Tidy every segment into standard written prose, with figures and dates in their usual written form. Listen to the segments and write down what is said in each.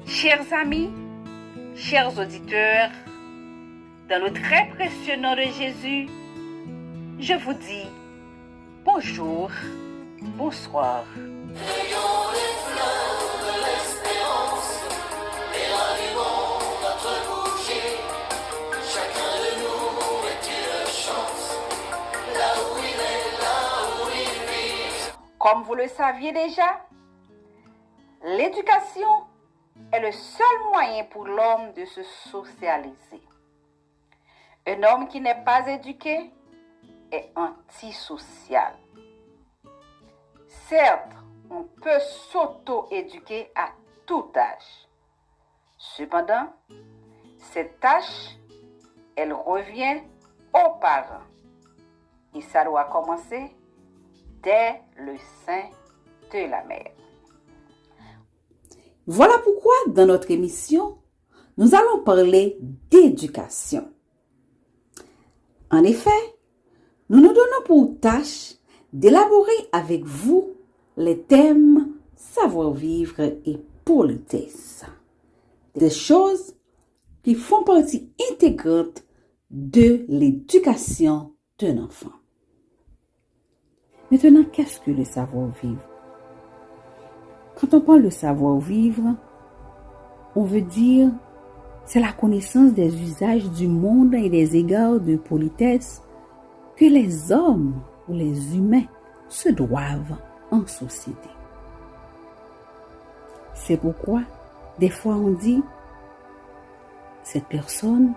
Chers amis, chers auditeurs, dans le très précieux nom de Jésus, je vous dis bonjour, bonsoir. Ayons les fleurs de l'espérance et rallumons notre bougie. Chacun de nous est une chance, là où il est, là où il vit. Comme vous le saviez déjà, l'éducation est le seul moyen pour l'homme de se socialiser. Un homme qui n'est pas éduqué est antisocial. Certes, on peut s'auto-éduquer à tout âge. Cependant, cette tâche, elle revient aux parents. Et ça doit commencer dès le sein de la mère. Voilà pourquoi, dans notre émission, nous allons parler d'éducation. En effet, nous nous donnons pour tâche d'élaborer avec vous les thèmes savoir-vivre et politesse. Des choses qui font partie intégrante de l'éducation d'un enfant. Maintenant, qu'est-ce que le savoir-vivre? Quand on parle de savoir-vivre, on veut dire c'est la connaissance des usages du monde et des égards de politesse que les hommes ou les humains se doivent en société. C'est pourquoi, des fois, on dit cette personne,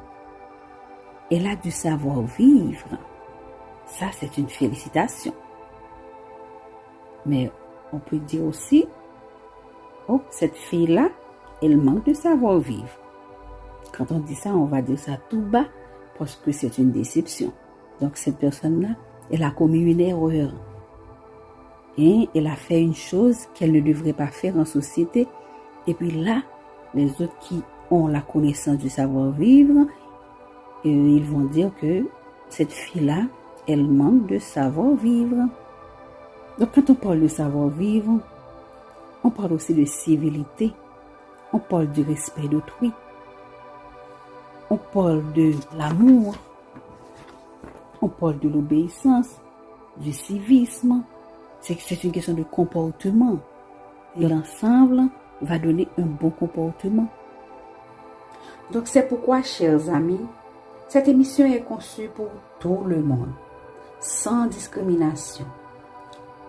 elle a du savoir-vivre. Ça, c'est une félicitation. Mais on peut dire aussi, oh, cette fille-là, elle manque de savoir-vivre. Quand on dit ça, on va dire ça tout bas parce que c'est une déception. Donc, cette personne-là, elle a commis une erreur. Et elle a fait une chose qu'elle ne devrait pas faire en société. Et puis là, les autres qui ont la connaissance du savoir-vivre, ils vont dire que cette fille-là, elle manque de savoir-vivre. Donc, quand on parle de savoir-vivre, on parle aussi de civilité, on parle du respect d'autrui, on parle de l'amour, on parle de l'obéissance, du civisme. C'est une question de comportement. Et l'ensemble va donner un bon comportement. Donc c'est pourquoi, chers amis, cette émission est conçue pour tout le monde, sans discrimination.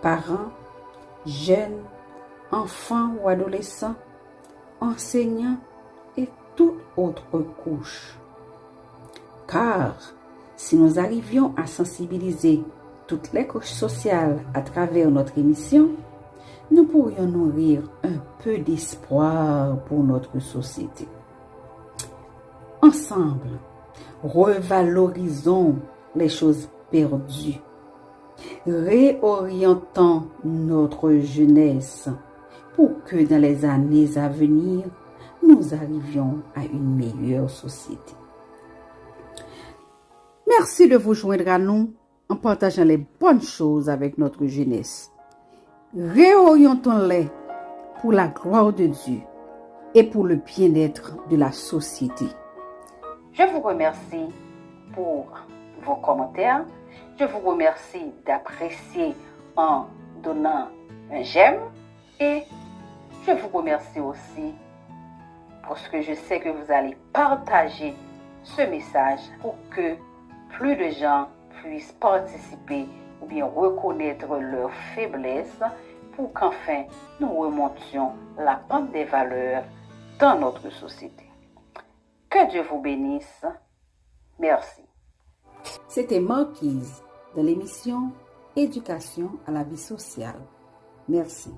Parents, jeunes, enfants ou adolescents, enseignants et toute autre couche. Car si nous arrivions à sensibiliser toutes les couches sociales à travers notre émission, nous pourrions nourrir un peu d'espoir pour notre société. Ensemble, revalorisons les choses perdues, réorientons notre jeunesse pour que dans les années à venir, nous arrivions à une meilleure société. Merci de vous joindre à nous en partageant les bonnes choses avec notre jeunesse. Réorientons-les pour la gloire de Dieu et pour le bien-être de la société. Je vous remercie pour vos commentaires. Je vous remercie d'apprécier en donnant un j'aime. Et je vous remercie aussi parce que je sais que vous allez partager ce message pour que plus de gens puissent participer ou bien reconnaître leurs faiblesses pour qu'enfin nous remontions la pente des valeurs dans notre société. Que Dieu vous bénisse. Merci. C'était Marquise de l'émission Éducation à la vie sociale. Merci.